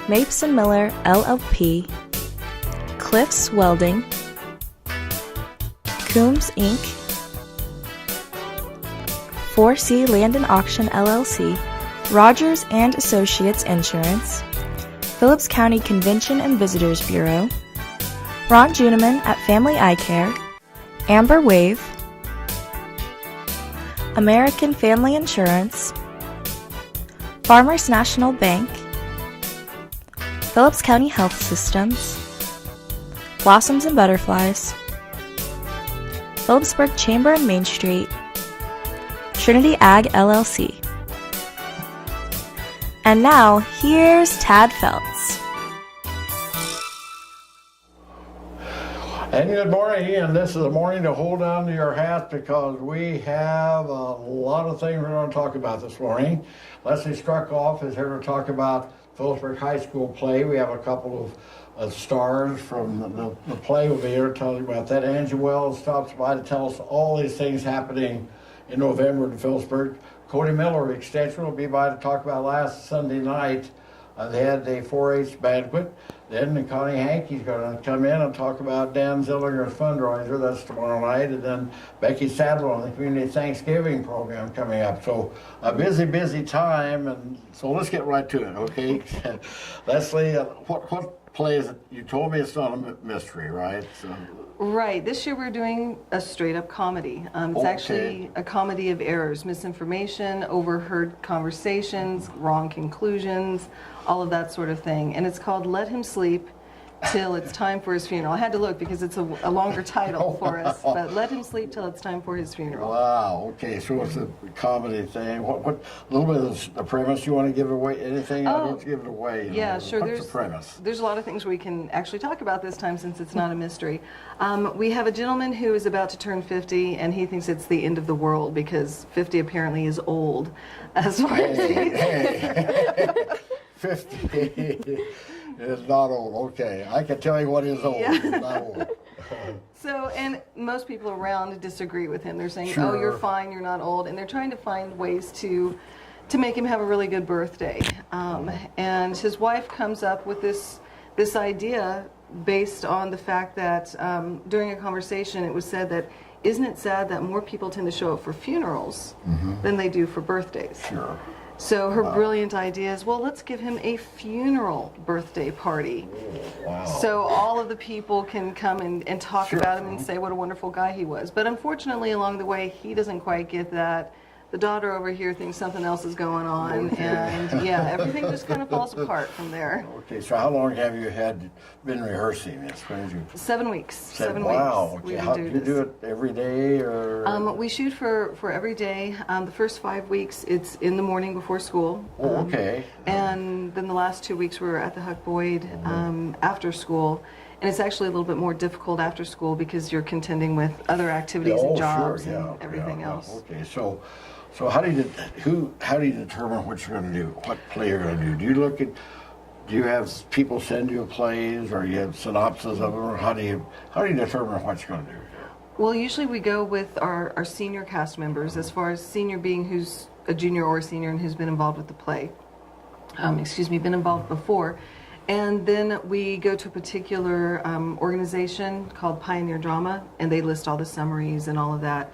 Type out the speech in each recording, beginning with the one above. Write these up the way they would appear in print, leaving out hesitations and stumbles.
Mapes and Miller, LLP, Cliffs Welding, Coombs, Inc., 4C Land and Auction, LLC, Rogers and Associates Insurance, Phillips County Convention and Visitors Bureau, Ron Juneman at Family Eye Care, Amber Wave, American Family Insurance, Farmers National Bank, Phillips County Health Systems, Blossoms and Butterflies, Phillipsburg Chamber and Main Street, Trinity Ag LLC. And now, here's Tad Feltz. And good morning, and this is a morning to hold on to your hats because we have a lot of things we're going to talk about this morning. Leslie Struckhoff is here to talk about Phillipsburg High School play. We have a couple of stars from the play. We'll be here to tell you about that. Angie Wells stops by to tell us all these things happening in November in Phillipsburg. Cody Miller Extension will be by to talk about last Sunday night. They had a 4-H banquet. Then Connie Hanke's going to come in and talk about Dan Zillinger's fundraiser. That's tomorrow night. And then Becky Sadler on the Community Thanksgiving program coming up. So a busy time. And so let's get right to it, okay? Leslie, what play is it? You told me it's not a mystery, right? So, right. This year we're doing a straight-up comedy. It's actually a comedy of errors, misinformation, overheard conversations, wrong conclusions, all of that sort of thing. And it's called Let Him Sleep Till It's Time for His Funeral. I had to look because it's a longer title for us, but Let Him Sleep Till It's Time for His Funeral. Wow, okay, so it's a comedy thing. What a little bit of the premise you want to give away? Anything? I don't give it away. Yeah, sure. What's the premise? There's a lot of things we can actually talk about this time since it's not a mystery. We have a gentleman who is about to turn 50, and he thinks it's the end of the world because 50 apparently is old as far as 50 is not old. Okay, I can tell you what is old. It's not old. So, and most people around disagree with him. They're saying, Sure. "Oh, you're fine. You're not old," and they're trying to find ways to make him have a really good birthday. And his wife comes up with this idea based on the fact that during a conversation, it was said that, isn't it sad that more people tend to show up for funerals than they do for birthdays? Sure. So her brilliant idea is, well, let's give him a funeral birthday party. Wow. So all of the people can come and talk about him and say what a wonderful guy he was. But unfortunately, along the way, he doesn't quite get that. The daughter over here thinks something else is going on, and yeah, everything just kind of falls apart from there. Okay, so how long have you been rehearsing this? When did you? 7 weeks. 7 weeks. Wow. Okay. How do you do it every day or? We shoot for every day. The first 5 weeks, it's in the morning before school. Oh, okay. And then the last 2 weeks, we're at the Huck Boyd after school. And it's actually a little bit more difficult after school because you're contending with other activities and jobs and everything else. Okay, so how do you determine what you're going to do? What play you're going to do? Do you have people send you plays, or you have synopses of them, or how do you determine what you're going to do? Well, usually we go with our senior cast members, as far as senior being who's a junior or a senior and who's been involved with the play. Been involved before. And then we go to a particular organization called Pioneer Drama, and they list all the summaries and all of that.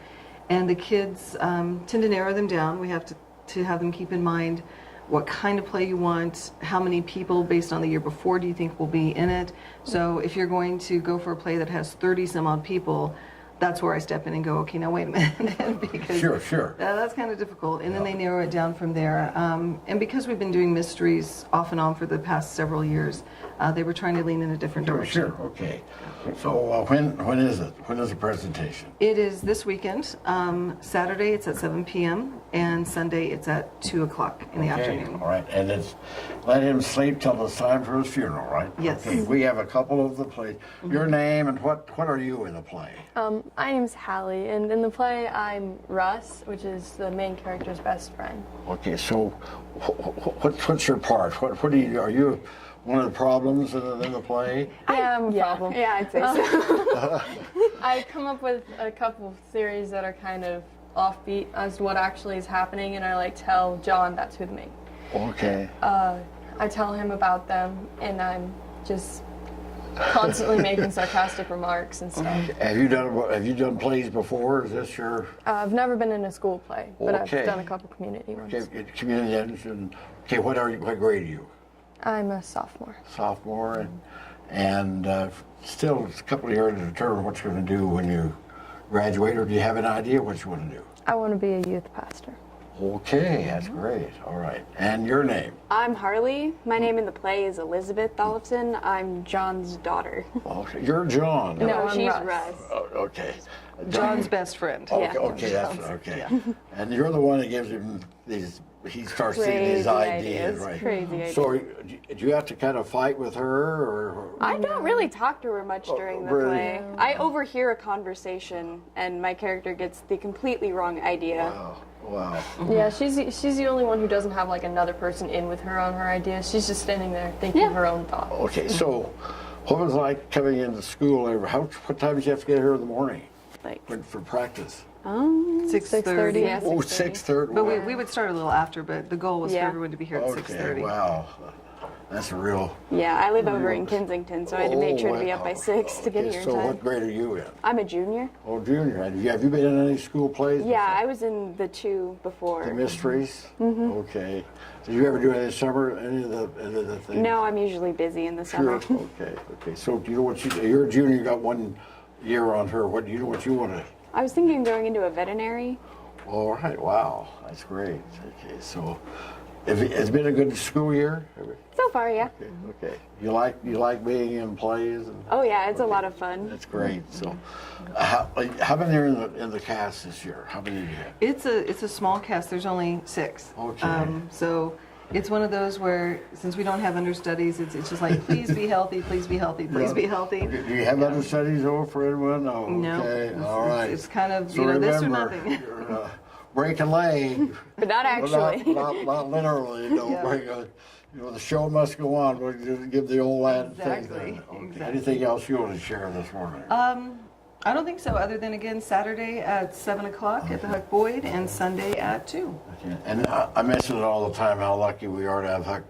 And the kids tend to narrow them down. We have to have them keep in mind what kind of play you want, how many people based on the year before do you think will be in it. So if you're going to go for a play that has 30 some odd people, that's where I step in and go, okay, now wait a minute, because sure. That's kind of difficult. And then they narrow it down from there. And because we've been doing mysteries off and on for the past several years, they were trying to lean in a different direction. Sure, okay. So when is it? When is the presentation? It is this weekend. Saturday it's at 7 p.m. and Sunday it's at 2 o'clock in the afternoon. All right, and it's Let Him Sleep Till It's Time for His Funeral, right? Yes. Okay, we have a couple of the plays. Your name and what are you in the play? My name's Hallie, and in the play I'm Russ, which is the main character's best friend. Okay, so what's your part? What are you one of the problems in the play? Yeah, I'm a problem. Yeah, I'd say so. I come up with a couple of theories that are kind of offbeat as to what actually is happening, and I tell John that's who the main. Okay. I I tell him about them, and I'm just constantly making sarcastic remarks and stuff. Have you done plays before? Is this your? I've never been in a school play, but Okay. I've done a couple community ones. Community and okay, what grade are you? I'm a sophomore. Sophomore, and still it's a couple of years to determine what you're going to do when you graduate, or do you have an idea what you want to do? I want to be a youth pastor. Okay, that's great. All right, and your name? I'm Harley. My name in the play is Elizabeth Olofsson. I'm John's daughter. Okay, you're John. No, No, I'm she's Russ. Russ. Oh, okay. John's best friend. Okay, Yeah. okay, that's okay. And you're the one that gives him these. He starts thinking these Crazy ideas, ideas, right? crazy ideas. So, do you have to kind of fight with her, or? I don't really talk to her much during the really? play. I overhear a conversation, and my character gets the completely wrong idea. Wow. Yeah, she's the only one who doesn't have like another person in with her on her ideas. She's just standing there thinking her own thoughts. Okay, so what was it like coming into school? What time did you have to get here in the morning Like, for practice? 6:30. Yeah. Oh, 6:30. 6:30. But we would start a little after, but the goal was for Yeah. everyone to be here at Okay, 6:30. wow. That's a real. yeah, I live over in Kensington, so I had to make sure to be wow. up by 6 to get Okay, here in so time. what grade are you in? I'm a junior. Oh, junior. Have you been in any school plays? Yeah, I was in the 2 before. The mysteries? Mm-hmm. Okay. Did you ever do any summer, any of the things? No, I'm usually busy in the Sure. summer. Okay. So do you know what you're a junior, you got 1 year on her. What do you know what you want to? I was thinking of going into a veterinary. All right. Wow. That's great. Okay. So it's been a good school year? So far, yeah. Okay. You like being in plays? And, Oh yeah, it's a lot of fun. that's great. So how many are in the cast this year? How many do you have? It's a small cast. There's only 6. Okay. So it's one of those where, since we don't have understudies, it's just like, please be healthy, please be healthy, please be healthy. Do you have understudies over for anyone? No. No. Okay. All right. It's kind of, So this or remember, nothing. you're, break a leg. But not actually. Not literally. Don't break a. The show must go on. We'll just give the old lad thing. Exactly, Okay. exactly. Anything else you want to share this morning? I don't think so, other than, again, Saturday at 7 o'clock at the Huck Boyd and Sunday at 2. Okay. And I mention it all the time how lucky we are to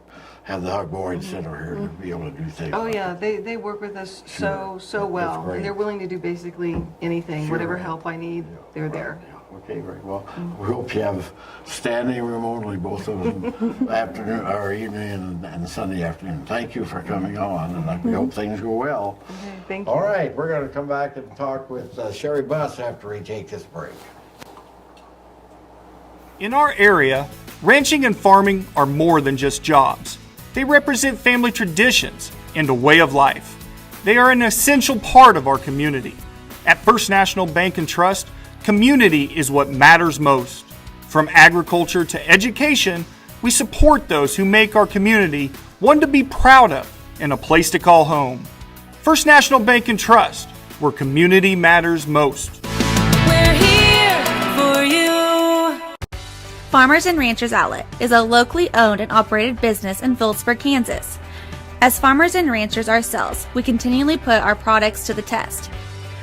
have the Huck Boyd Center here to be able to do things. Oh like yeah, that. they work with us Sure. so well, great. and they're willing to do basically anything, Sure. whatever help I need, they're there. Okay, great. Well, we hope you have standing room only, both of them, afternoon or evening and Sunday afternoon. Thank you for coming on, and we hope things go well. Okay, thank you. All right, we're going to come back and talk with Shari Buss after we take this break. In our area, ranching and farming are more than just jobs. They represent family traditions and a way of life. They are an essential part of our community. At First National Bank and Trust, community is what matters most. From agriculture to education, we support those who make our community one to be proud of and a place to call home. First National Bank and Trust, where community matters most. We're here for you. Farmers and Ranchers Outlet is a locally owned and operated business in Phillipsburg, Kansas. As farmers and ranchers ourselves, we continually put our products to the test.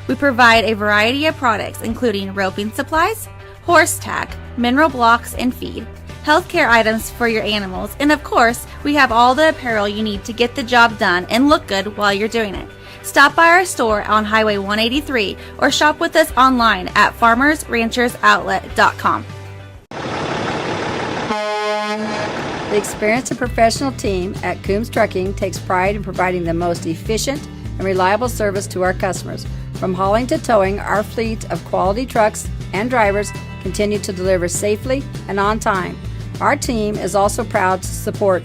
We provide a variety of products including roping supplies, horse tack, mineral blocks and feed, healthcare items for your animals, and of course, we have all the apparel you need to get the job done and look good while you're doing it. Stop by our store on Highway 183 or shop with us online at farmersranchersoutlet.com. The experienced and professional team at Coombs Trucking takes pride in providing the most efficient and reliable service to our customers. From hauling to towing, our fleet of quality trucks and drivers continue to deliver safely and on time. Our team is also proud to support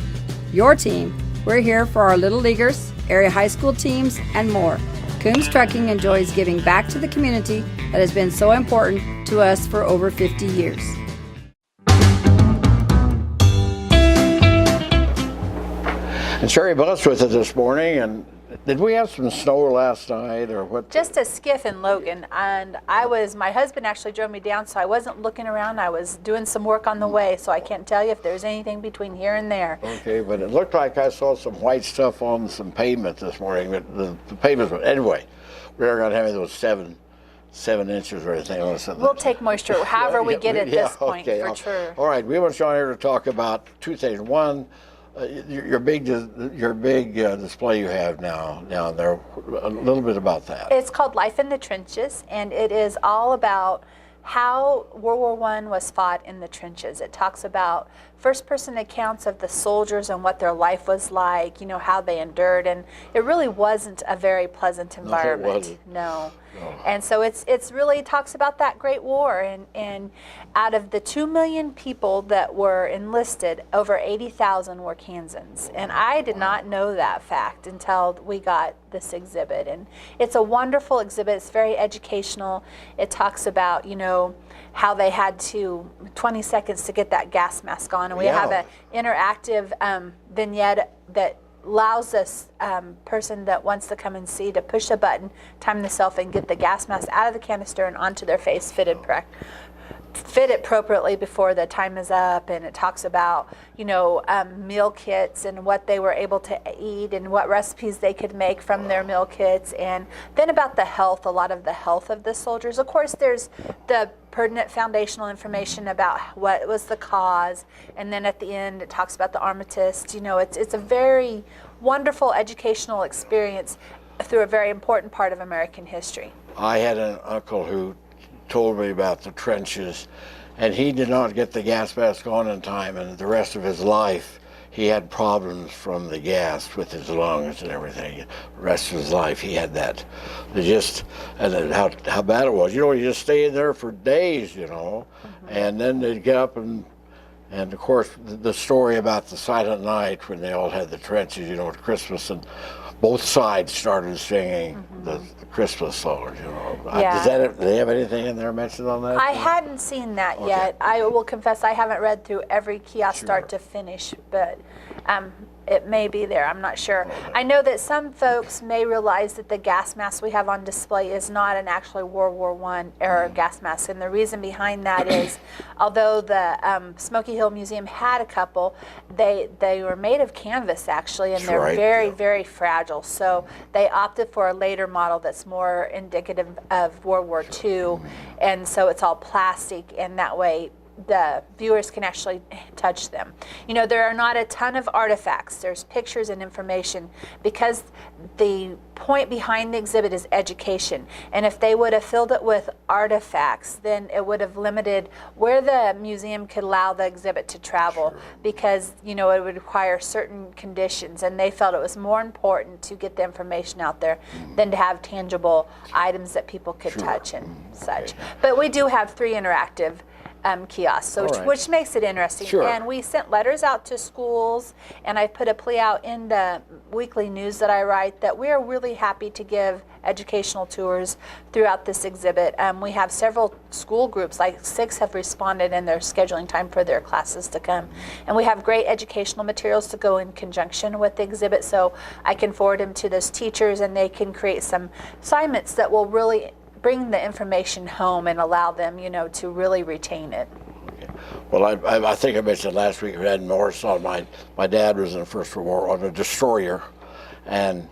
your team. We're here for our Little Leaguers, area high school teams, and more. Coombs Trucking enjoys giving back to the community that has been so important to us for over 50 years. And Shari Buss with us this morning, and did we have some snow last night or what? Just a skiff in Logan, and my husband actually drove me down, so I wasn't looking around. I was doing some work on the way, so I can't tell you if there's anything between here and there. Okay, but it looked like I saw some white stuff on some pavement this morning. But the pavement, anyway, we aren't going to have any of those seven inches or anything. We'll take moisture however we get at this point, for sure. All right, we want you on here to talk about two things. One, your big display you have now down there. A little bit about that. It's called Life in the Trenches, and it is all about how World War I was fought in the trenches. It talks about first-person accounts of the soldiers and what their life was like, you know, how they endured, and it really wasn't a very pleasant environment. No, it wasn't. No. And so it's really talks about that great war, and out of the 2 million people that were enlisted, over 80,000 were Kansans. And I did not know that fact until we got this exhibit. And it's a wonderful exhibit. It's very educational. It talks about, you know, how they had 20 seconds to get that gas mask on. And we have an interactive vignette that allows this person that wants to come and see to push a button, time themselves, and get the gas mask out of the canister and onto their face, fit it appropriately before the time is up. And it talks about, you know, meal kits and what they were able to eat and what recipes they could make from their meal kits, and then about the health, a lot of the health of the soldiers. Of course, there's the pertinent foundational information about what was the cause, and then at the end it talks about the armistice. You know, it's a very wonderful educational experience through a very important part of American history. I had an uncle who told me about the trenches, and he did not get the gas mask on in time, and the rest of his life he had problems from the gas with his lungs and everything. The rest of his life he had that. And how bad it was. You know, you just stay in there for days, you know, and then they'd get up and of course the story about the Silent Night when they all had the trenches, you know, at Christmas, and both sides started singing the Christmas songs, you know. Yeah. Do they have anything in there mentioned on that? I hadn't seen that yet. I will confess I haven't read through every kiosk start to finish, but it may be there. I'm not sure. I know that some folks may realize that the gas mask we have on display is not an actually World War I era gas mask, and the reason behind that is, although the Smoky Hill Museum had a couple, they were made of canvas actually, and they're very, very fragile. So they opted for a later model that's more indicative of World War II, and so it's all plastic, and that way the viewers can actually touch them. You know, there are not a ton of artifacts. There's pictures and information because the point behind the exhibit is education. And if they would have filled it with artifacts, then it would have limited where the museum could allow the exhibit to travel, because, you know, it would require certain conditions, and they felt it was more important to get the information out there than to have tangible items that people could touch and such. But we do have 3 interactive kiosks, so which makes it interesting. And we sent letters out to schools, and I put a plea out in the weekly news that I write that we are really happy to give educational tours throughout this exhibit. We have several school groups, like 6 have responded, and they're scheduling time for their classes to come. And we have great educational materials to go in conjunction with the exhibit, so I can forward them to those teachers, and they can create some assignments that will really bring the information home and allow them, you know, to really retain it. Well, I think I mentioned last week we had Norris on. My dad was in the First World War on a destroyer, and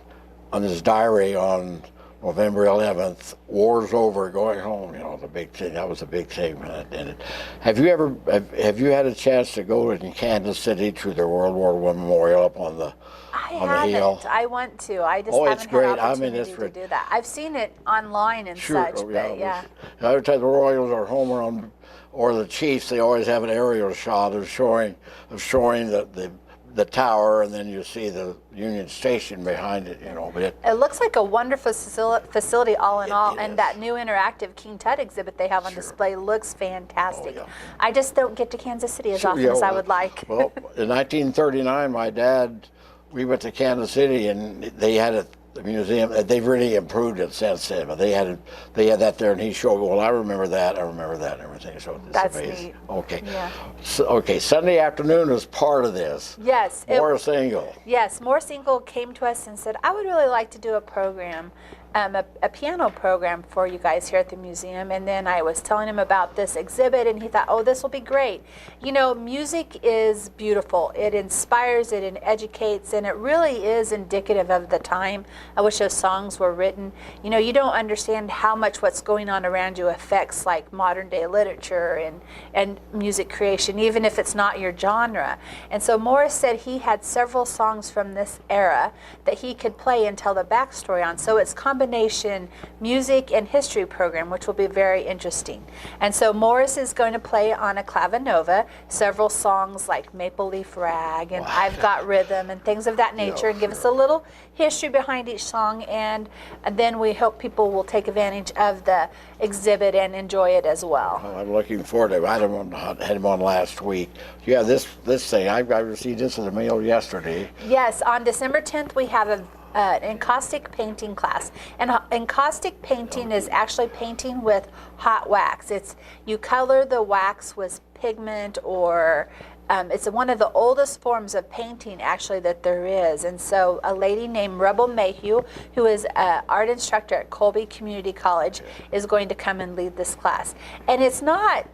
on his diary on November 11th, war's over, going home. You know, the big thing. That was a big thing. And have you had a chance to go in Kansas City to the World War I Memorial up on the hill? I want to. I just haven't had opportunity to do that. I've seen it online and such, but yeah. Every time the Royals are home or the Chiefs, they always have an aerial shot of showing the tower, and then you see the Union Station behind it, you know. But it looks like a wonderful facility all in all, and that new interactive King Tut exhibit they have on display looks fantastic. I just don't get to Kansas City as often as I would like. Well, in 1939, we went to Kansas City, and they had the museum. They've really improved it since then. But they had that there, and he showed. Well, I remember that, and everything. So it's That's amazing. Neat. Okay. Yeah. So, Sunday afternoon is part of this. Yes. Morris Engel. Yes, Morris Engel came to us and said, I would really like to do a program a piano program for you guys here at the museum. And then I was telling him about this exhibit, and he thought, oh, this will be great. You know, music is beautiful. It inspires, it educates, and it really is indicative of the time. I wish those songs were written. You know, you don't understand how much what's going on around you affects like modern day literature and music creation, even if it's not your genre. And so Morris said he had several songs from this era that he could play and tell the backstory on. So it's combination music and history program, which will be very interesting. And so Morris is going to play on a clavinova several songs like Maple Leaf Rag and I've Got Rhythm and things of that nature, and give us a little history behind each song, and then we hope people will take advantage of the exhibit and enjoy it as well. Well, I'm looking forward to it. I had him on last week. Yeah, this thing, I received this in the mail yesterday. Yes, on December 10th we have an encaustic painting class. And encaustic painting is actually painting with hot wax. It's you color the wax with pigment, or it's one of the oldest forms of painting actually that there is. And so a lady named Rebel Mayhew, who is an art instructor at Colby Community College, is going to come and lead this class. And it's not,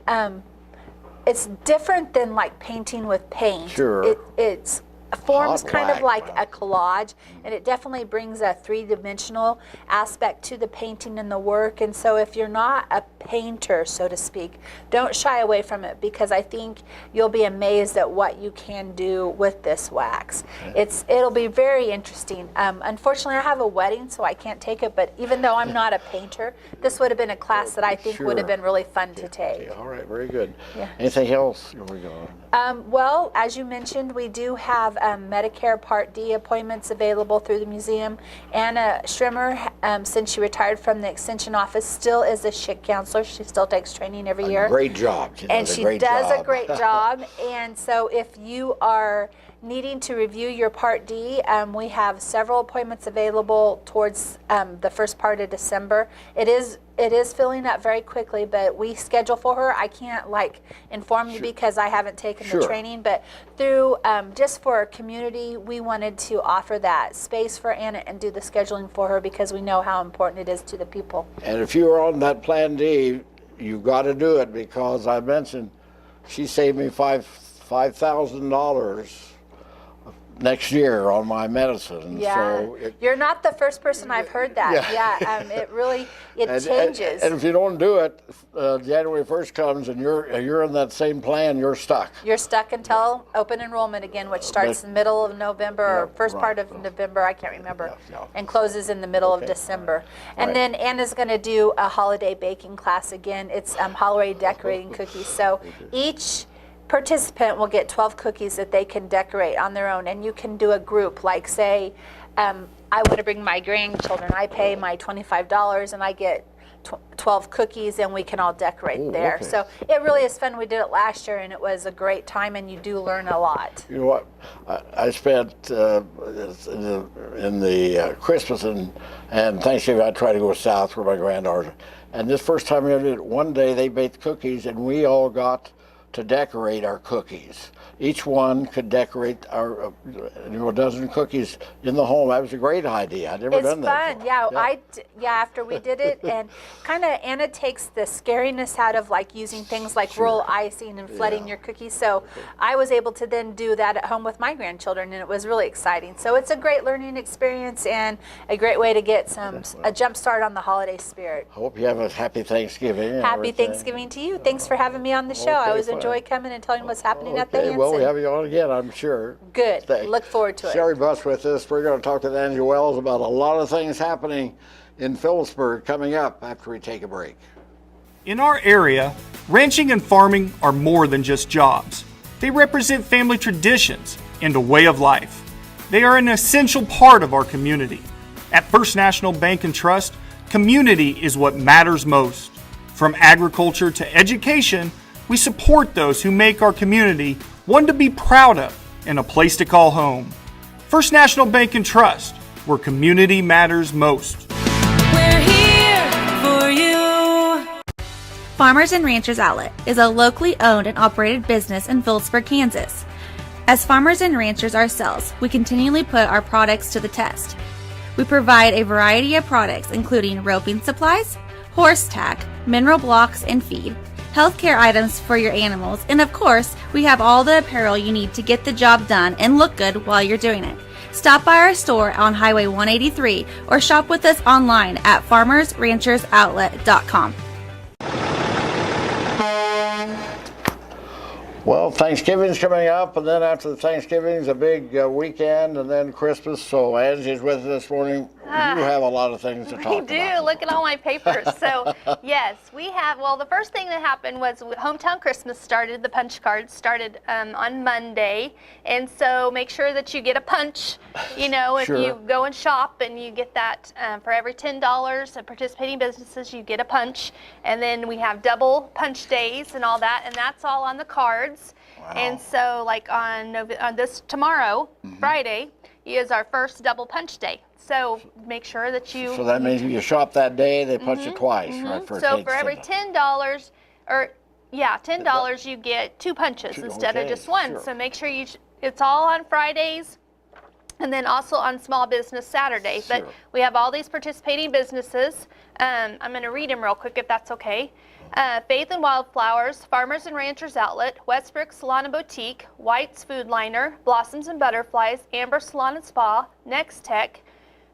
it's different than like painting with paint. Sure. It's forms Hot kind of wax, like wow. a collage, and it definitely brings a three-dimensional aspect to the painting and the work. And so if you're not a painter, so to speak, don't shy away from it, because I think you'll be amazed at what you can do with this wax. It'll be very interesting. Unfortunately, I have a wedding, so I can't take it, but even though I'm not a painter, this would have been a class that I think would have been really fun to take. All right, very good. Yeah. Anything else? Here we go. Well, as you mentioned, we do have Medicare Part D appointments available through the museum. Anna Schrimmer, since she retired from the Extension office, still is a SHIC counselor. She still takes training every year. Great job. She does a great job. And so if you are needing to review your Part D, we have several appointments available towards the first part of December. It is filling up very quickly, but we schedule for her. I can't inform you because I haven't taken the training, but through just for our community, we wanted to offer that space for Anna and do the scheduling for her, because we know how important it is to the people. And if you are on that Plan D, you've got to do it, because I mentioned she saved me $5,000 next year on my medicine. Yeah, so you're not the first person I've heard that. It really changes. And if you don't do it, January 1st comes and you're in that same plan, you're stuck. You're stuck until open enrollment again, which starts in the middle of November or first part of November, I can't remember, and closes in the middle of December. And then Anna's going to do a holiday baking class again. It's holiday decorating cookies. So each participant will get 12 cookies that they can decorate on their own, and you can do a group, like say I want to bring my grandchildren, I pay my $25 and I get 12 cookies, and we can all decorate there. Okay. So it really is fun. We did it last year and it was a great time, and you do learn a lot. You know what, I spent in the Christmas and Thanksgiving, I try to go south where my granddaughters are, and this first time I did it, one day they baked cookies and we all got to decorate our cookies. Each one could decorate a dozen cookies in the home. That was a great idea. I'd never done that. It's fun. Yeah, after we did it, and kind of Anna takes the scariness out of using things like roll icing and flooding your cookies. So I was able to then do that at home with my grandchildren, and it was really exciting. So it's a great learning experience and a great way to get a jump start on the holiday spirit. I hope you have a happy Thanksgiving. Happy Thanksgiving to you. Thanks for having me on the show. I always enjoy coming and telling what's happening at the Hansen. Well, we have you on again, I'm sure. Good. Look forward to it. Shari Buss with us. We're going to talk with Angie Wells about a lot of things happening in Phillipsburg coming up after we take a break. In our area, ranching and farming are more than just jobs. They represent family traditions and a way of life. They are an essential part of our community. At First National Bank and Trust, community is what matters most. From agriculture to education, we support those who make our community one to be proud of and a place to call home. First National Bank and Trust, where community matters most. We're here for you. Farmers and Ranchers Outlet is a locally owned and operated business in Phillipsburg, Kansas. As farmers and ranchers ourselves, we continually put our products to the test. We provide a variety of products, including roping supplies, horse tack, mineral blocks, and feed, healthcare items for your animals, and of course, we have all the apparel you need to get the job done and look good while you're doing it. Stop by our store on Highway 183 or shop with us online at farmersranchersoutlet.com. Well, Thanksgiving's coming up, and then after the Thanksgiving's a big weekend, and then Christmas. So Angie's with us this morning. You have a lot of things to talk about. We do. Look at all my papers. So, yes, we have. Well, the first thing that happened was Hometown Christmas started. The punch cards started on Monday. And so make sure that you get a punch. You know, if you go and shop and you get that for every $10 of participating businesses, you get a punch. And then we have double punch days and all that. And that's all on the cards. Wow. And so, like on this tomorrow, Friday, is our first double punch day. So make sure that you. So that means if you shop that day, they punch you twice, right? So for every $10, $10, you get 2 punches instead of just one. Sure. So make sure it's all on Fridays, and then also on Small Business Saturday. Sure. But we have all these participating businesses. I'm going to read them real quick if that's okay. Faith and Wildflowers, Farmers and Ranchers Outlet, Westbrook Salon and Boutique, White's Food Liner, Blossoms and Butterflies, Amber Salon and Spa, Next Tech,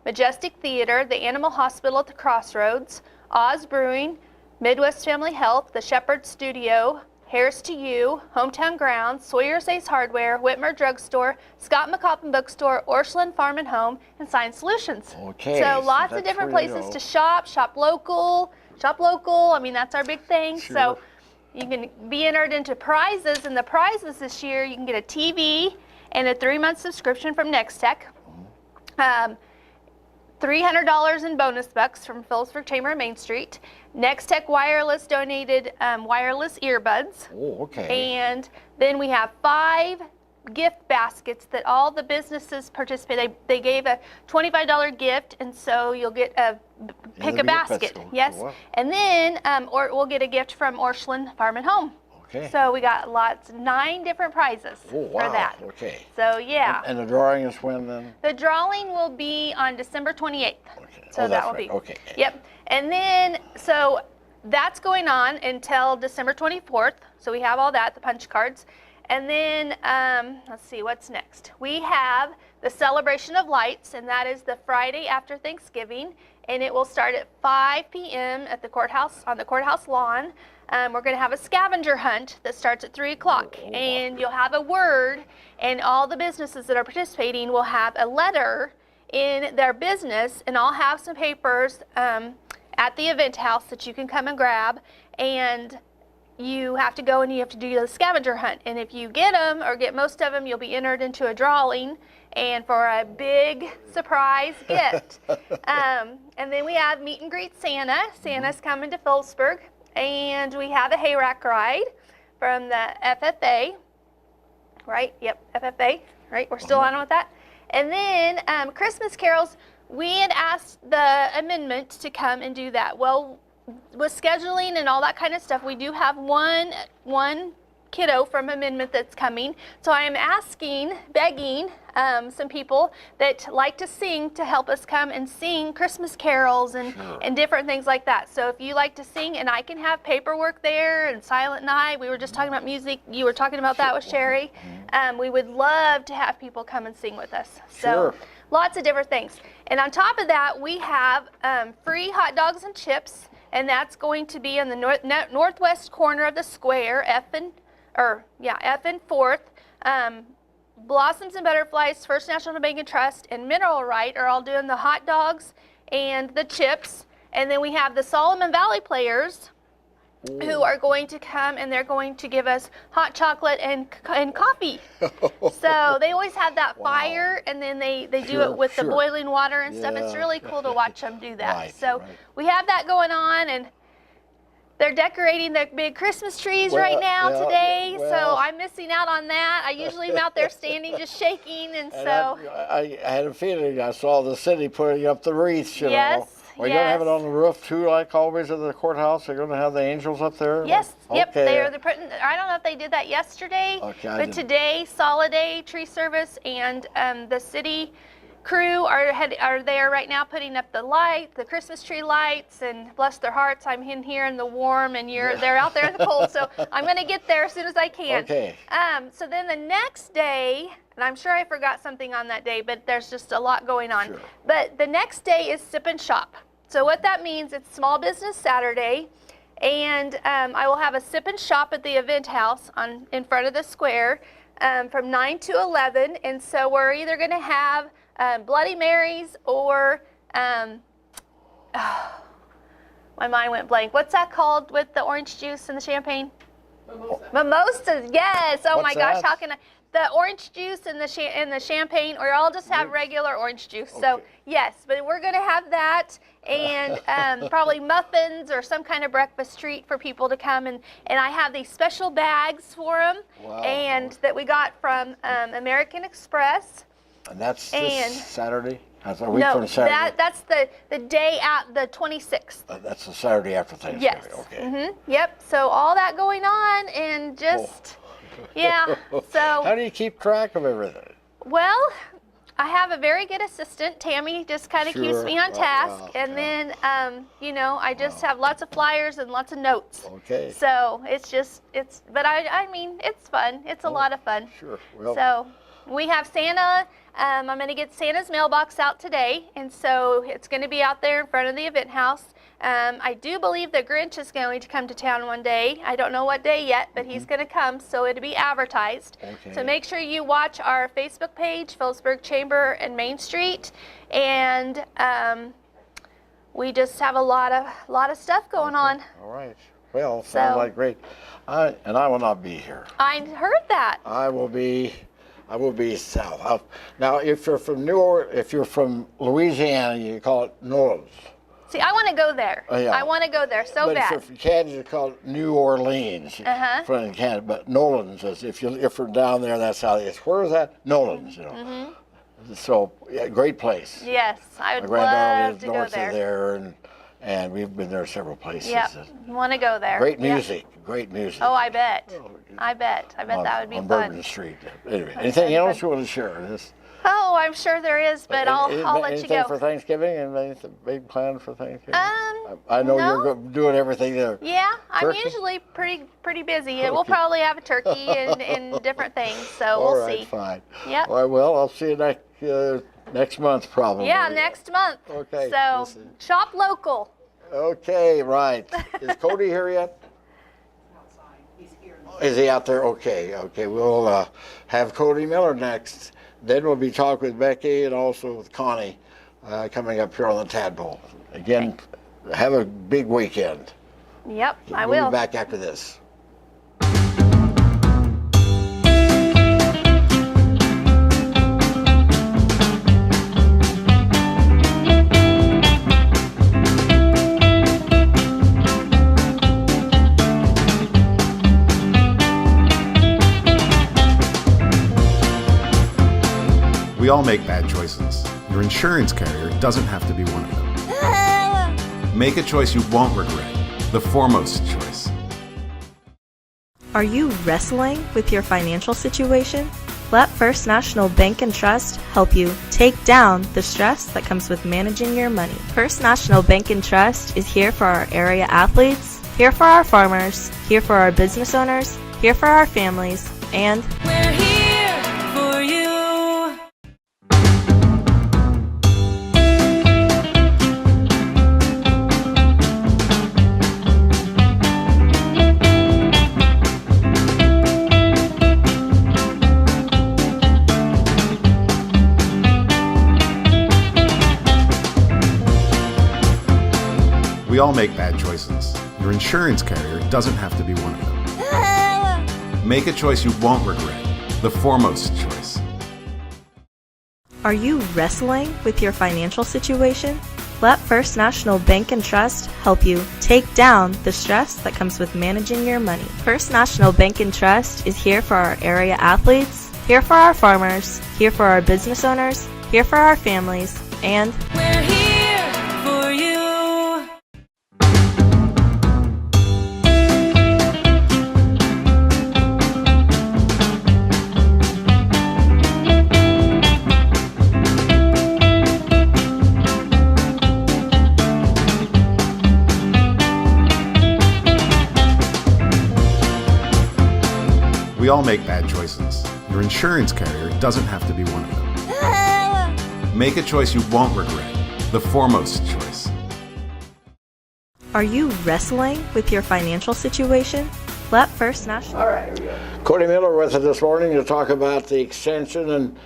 Majestic Theater, the Animal Hospital at the Crossroads, Oz Brewing, Midwest Family Health, the Shepherd Studio, Harris to You, Hometown Grounds, Sawyer's Ace Hardware, Whitmer Drugstore, Scott McCoppin Bookstore, Orscheln Farm and Home, and Science Solutions. Okay. So lots of different places to shop local. I mean, that's our big thing. Sure. So you can be entered into prizes, and the prizes this year, you can get a TV and a 3-month subscription from Next Tech. $300 in bonus bucks from Phillipsburg Chamber of Main Street. Next Tech Wireless donated wireless earbuds. Oh, okay. And then we have 5 gift baskets that all the businesses participate. They gave a $25 gift, and so you'll get pick a basket. Yes. Wow. And then or we'll get a gift from Orscheln Farm and Home. Okay. So we got 9 different prizes for that. Okay. So yeah. And the drawing is when then? The drawing will be on December 28th. Okay. So that will be. Okay. Yep. And then so that's going on until December 24th. So we have all that, the punch cards. And then let's see what's next. We have the Celebration of Lights, and that is the Friday after Thanksgiving, and it will start at 5 p.m. at the courthouse on the courthouse lawn. We're going to have a scavenger hunt that starts at 3 o'clock, and you'll have a word, and all the businesses that are participating will have a letter in their business, and I'll have some papers at the event house that you can come and grab, and you have to go and you have to do the scavenger hunt. And if you get them or get most of them, you'll be entered into a drawing and for a big surprise gift. And then we have Meet and Greet Santa. Santa's coming to Phillipsburg. And we have a hayrack ride from the FFA. Right? Yep, FFA. Right? We're still on with that. And then Christmas carols, we had asked the amendment to come and do that. Well, with scheduling and all that kind of stuff, we do have one kiddo from amendment that's coming. So I am begging some people that like to sing to help us come and sing Christmas carols and different things like that. So if you like to sing, and I can have paperwork there and Silent Night. We were just talking about music. You were talking about that with Shari. We would love to have people come and sing with us. So lots of different things. And on top of that, we have free hot dogs and chips. And that's going to be in the northwest corner of the square, F and 4th. Blossoms and Butterflies, First National Bank and Trust, and Mineral Right are all doing the hot dogs and the chips. And then we have the Solomon Valley Players who are going to come, and they're going to give us hot chocolate and coffee. So they always have that fire, and then they do it with the boiling water and stuff. It's really cool to watch them do that. We have that going on, and they're decorating the big Christmas trees right now today. So I'm missing out on that. I usually am out there standing just shaking, and so. I had a feeling I saw the city putting up the wreaths, you know. Are you going to have it on the roof too, like always at the courthouse? They're going to have the angels up there? Yes. Yep. They're putting. I don't know if they did that yesterday, but today, Soliday Tree Service and the city crew are there right now putting up the Christmas tree lights, and bless their hearts, I'm in here in the warm and they're out there in the cold, so I'm going to get there as soon as I can. Okay. So then the next day, and I'm sure I forgot something on that day, but there's just a lot going on. Sure. But the next day is Sip and Shop. So what that means, it's Small Business Saturday, and I will have a Sip and Shop at the event house in front of the square from 9 to 11, and so we're either going to have Bloody Marys or, my mind went blank. What's that called with the orange juice and the champagne? Mimosas, yes. Oh my gosh, how can I? The orange juice and the champagne, or I'll just have regular orange juice. Okay. So yes, but we're gonna have that, and probably muffins or some kind of breakfast treat for people to come, and I have these special bags for them, and that we got from American Express. And that's this Saturday? That's a week from Saturday? That's the day at the 26th. That's the Saturday after Thanksgiving. Yes. Okay. Yep. So all that going on, and just yeah. So how do you keep track of everything? Well, I have a very good assistant. Tammy just kind of keeps me on task, and then I just have lots of flyers and lots of notes. Okay. So but I mean, it's fun. It's a lot of fun. Sure. Well. So we have Santa. I'm going to get Santa's mailbox out today, and so it's going to be out there in front of the event house. I do believe the Grinch is going to come to town one day. I don't know what day yet, but he's going to come, so it'll be advertised. Okay. So make sure you watch our Facebook page, Phillipsburg Chamber and Main Street, and we just have a lot of stuff going on. All right. Well, sounds like great. I will not be here. I heard that. I will be south. Now, if you're from Louisiana, you call it New Orleans. See, I want to go there. Yeah. I want to go there so bad. But if you're from Canada, you call it New Orleans. From Canada, but Nolans is if you're down there, that's how it is. Where is that? Nolans, So, yeah, great place. Yes, I would My granddaughter love lives to go north there. of there, and we've been there several places. Yep, want to go there. Great music, great music. Oh, I bet. I bet that would be on fun. Bourbon Street. Anyway, anything else you want to share? Oh, I'm sure there is, but I'll let you go. Anything for Thanksgiving? And anything big plan for Thanksgiving? I know you're doing everything there. Yeah, I'm usually pretty busy. Okay. We'll probably have a turkey and different things, so we'll see. Fine. Yep. All right, well, I'll see you next month probably. Yeah, next month. Okay. So shop local. Okay, right. Is Cody here yet? Is he out there? Okay. We'll have Cody Miller next. Then we'll be talking with Becky and also with Connie coming up here on the Tadpoll. Again, have a big weekend. Yep, I will. We'll be back after this. We all make bad choices. Your insurance carrier doesn't have to be one of them. Make a choice you won't regret. The foremost choice. Are you wrestling with your financial situation? Let First National Bank and Trust help you take down the stress that comes with managing your money. First National Bank and Trust is here for our area athletes, here for our farmers, here for our business owners, here for our families, and we're here for you. We all make bad choices. Your insurance carrier doesn't have to be one of them. Make a choice you won't regret. The foremost choice. Are you wrestling with your financial situation? Let First National Bank and Trust help you take down the stress that comes with managing your money. First National Bank and Trust is here for our area athletes, here for our farmers, here for our business owners, here for our families, and we're here for you. We all make bad choices. Your insurance carrier doesn't have to be one of them. Make a choice you won't regret. The foremost choice. Are you wrestling with your financial situation? Let First National. All right, here we go. Cody Miller with us this morning to talk about the extension and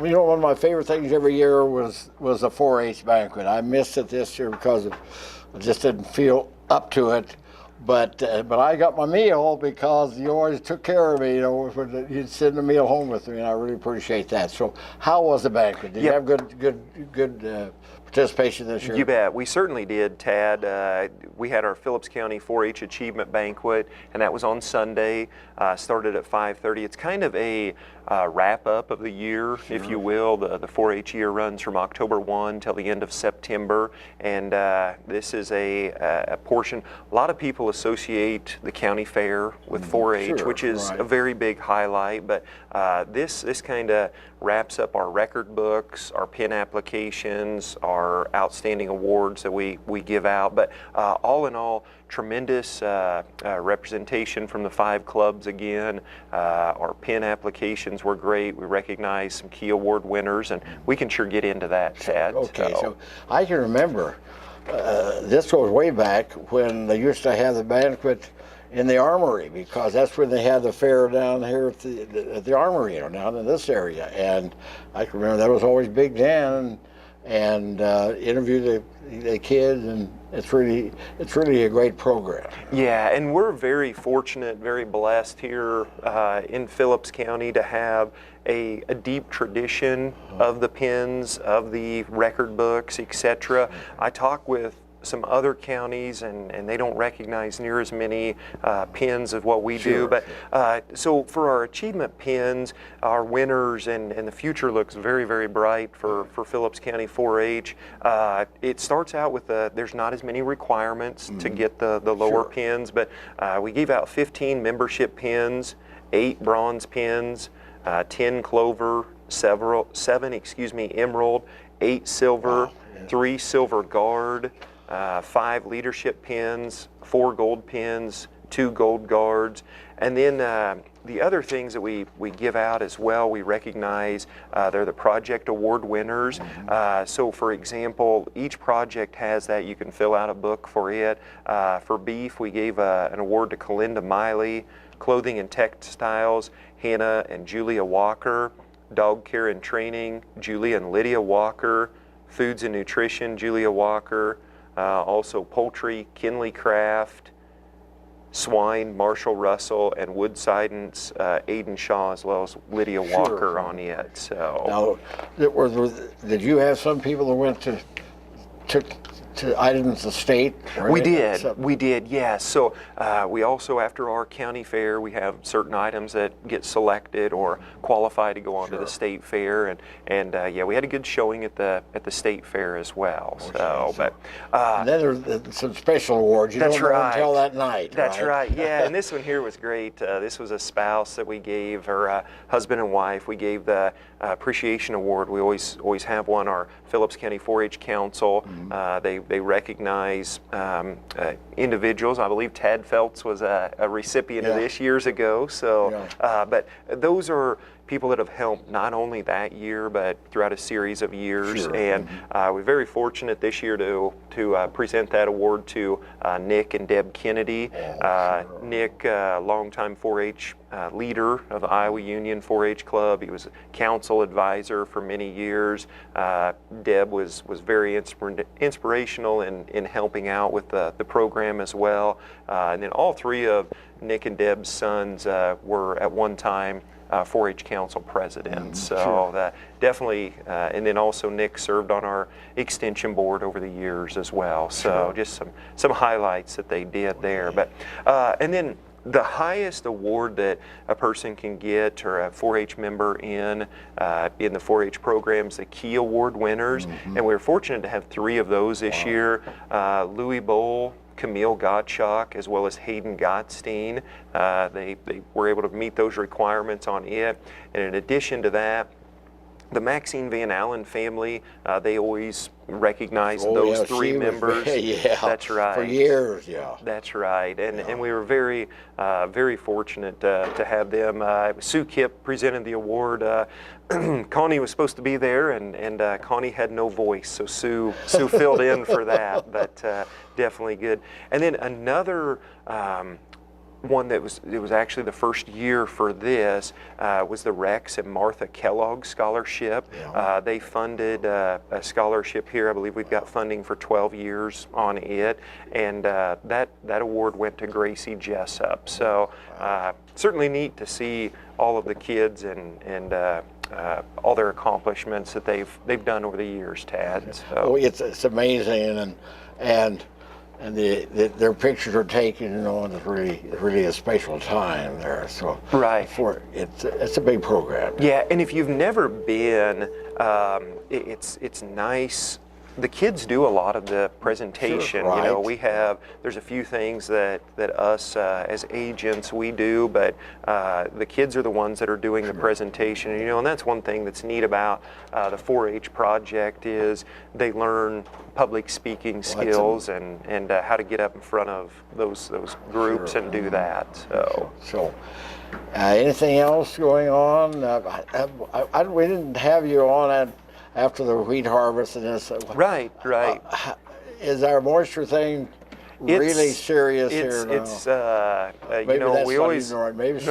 you know, one of my favorite things every year was the 4-H banquet. I missed it this year because I just didn't feel up to it. But I got my meal because you always took care of me. You know, you'd send a meal home with me, and I really appreciate that. So, how was the banquet? Did you have good participation this year? You bet. We certainly did, Tad. We had our Phillips County 4-H Achievement Banquet, and that was on Sunday. Started at 5:30. It's kind of a wrap-up of the year, if you will. The 4-H year runs from October 1 till the end of September, and this is a portion. A lot of people associate the county fair with 4-H, which is a very big highlight, but this kind of wraps up our record books, our pin applications, our outstanding awards that we give out. But all in all, tremendous representation from the 5 clubs again. Our pin applications were great. We recognized some key award winners, and we can sure get into that, Chad. Okay, so I can remember, this goes way back when they used to have the banquet in the Armory, because that's when they had the fair down here at the Armory, you know, down in this area. And I can remember that was always Big Dan and interview the kids, and it's really a great program. Yeah, and we're very fortunate, very blessed here in Phillips County to have a deep tradition of the pins, of the record books, etc. I talk with some other counties, and they don't recognize near as many pins as what we do. But so for our achievement pins, our winners, and the future looks very, very bright for Phillips County 4-H. It starts out with there's not as many requirements to get the lower pins, but we gave out 15 membership pins, 8 bronze pins, 10 clover, 7 emerald, 8 silver, 3 silver guard, 5 leadership pins, 4 gold pins, 2 gold guards, and then the other things that we give out as well, we recognize they're the project award winners. So for example, each project has that. You can fill out a book for it. For beef, we gave an award to Kalinda Miley. Clothing and textiles, Hannah and Julia Walker. Dog care and training, Julia and Lydia Walker. Foods and nutrition, Julia Walker. Also poultry, Kinley Craft. Swine, Marshall Russell, and Woodsidens, Aiden Shaw, as well as Lydia Walker on it. So now, did you have some people that went to items of state? We did, yes. So we also, after our county fair, we have certain items that get selected or qualify to go on to the state fair, and yeah, we had a good showing at the state fair as well. And then there's some special awards. You don't know until that night. That's right. Yeah, and this one here was great. This was a spouse that we gave, or husband and wife. We gave the appreciation award. We always have one. Our Phillips County 4-H Council. They recognize individuals. I believe Tad Feltz was a recipient of this years ago. So, but those are people that have helped not only that year, but throughout a series of years. And we're very fortunate this year to present that award to Nick and Deb Kennedy. Nick, longtime 4-H leader of the Iowa Union 4-H Club. He was a council advisor for many years. Deb was very inspirational in helping out with the program as well. And then all 3 of Nick and Deb's sons were at one time 4-H Council presidents. So definitely, and then also Nick served on our extension board over the years as well. So just some highlights that they did there. But and then the highest award that a person can get, or a 4-H member in the 4-H programs, the Key Award winners, and we were fortunate to have 3 of those this year. Louis Bowl, Camille Gottschalk, as well as Hayden Gottstein. They were able to meet those requirements on it. And in addition to that, the Maxine Van Allen family, they always recognize those three members. Yeah, that's right. For years, yeah. That's right, and we were very, very fortunate to have them. Sue Kipp presented the award. Connie was supposed to be there, and Connie had no voice, so Sue filled in for that. But definitely good. And then another. One that was actually the first year for this was the Rex and Martha Kellogg Scholarship. Yeah. They funded a scholarship here. I believe we've got funding for 12 years on it, and that award went to Gracie Jessup. So certainly neat to see all of the kids and all their accomplishments that they've done over the years, Tad. So. Oh, it's amazing, and their pictures are taken, and it's really a special time there. So right, it's a big program. Yeah, and if you've never been, it's nice. The kids do a lot of the presentation. Sure, right. You know, there's a few things that us as agents we do, but the kids are the ones that are doing the presentation. You know, and that's one thing that's neat about the 4-H project is they learn public speaking skills and how to get up in front of those groups and do that. So anything else going on? We didn't have you on after the wheat harvest and this. Right. Is our moisture thing really serious here now? It's maybe you know, that's we not always even right. Maybe it's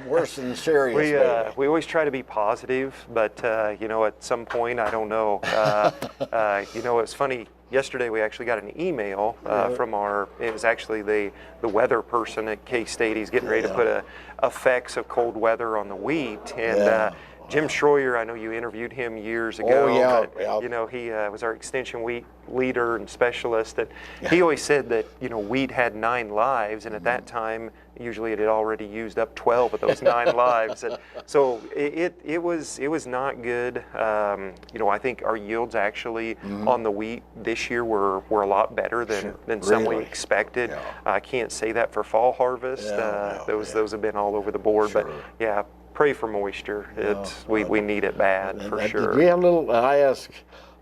worse than serious. We always try to be positive, but you know, at some point, I don't know. You know, it's funny. Yesterday we actually got an email from it was actually the weather person at K-State. He's getting ready to put effects of cold weather on the wheat, and Jim Schroyer, I know you interviewed him years ago. But, you know, he was our extension wheat leader and specialist, and he always said that, you know, wheat had 9 lives, and at that time, usually it had already used up 12 of those 9 lives, and so it was not good. You know, I think our yields actually on the wheat this year were a lot better than some we expected. I can't say that for fall harvest. Those have been all over the board, but yeah. Pray for moisture. We need it bad for sure. We had a little. I asked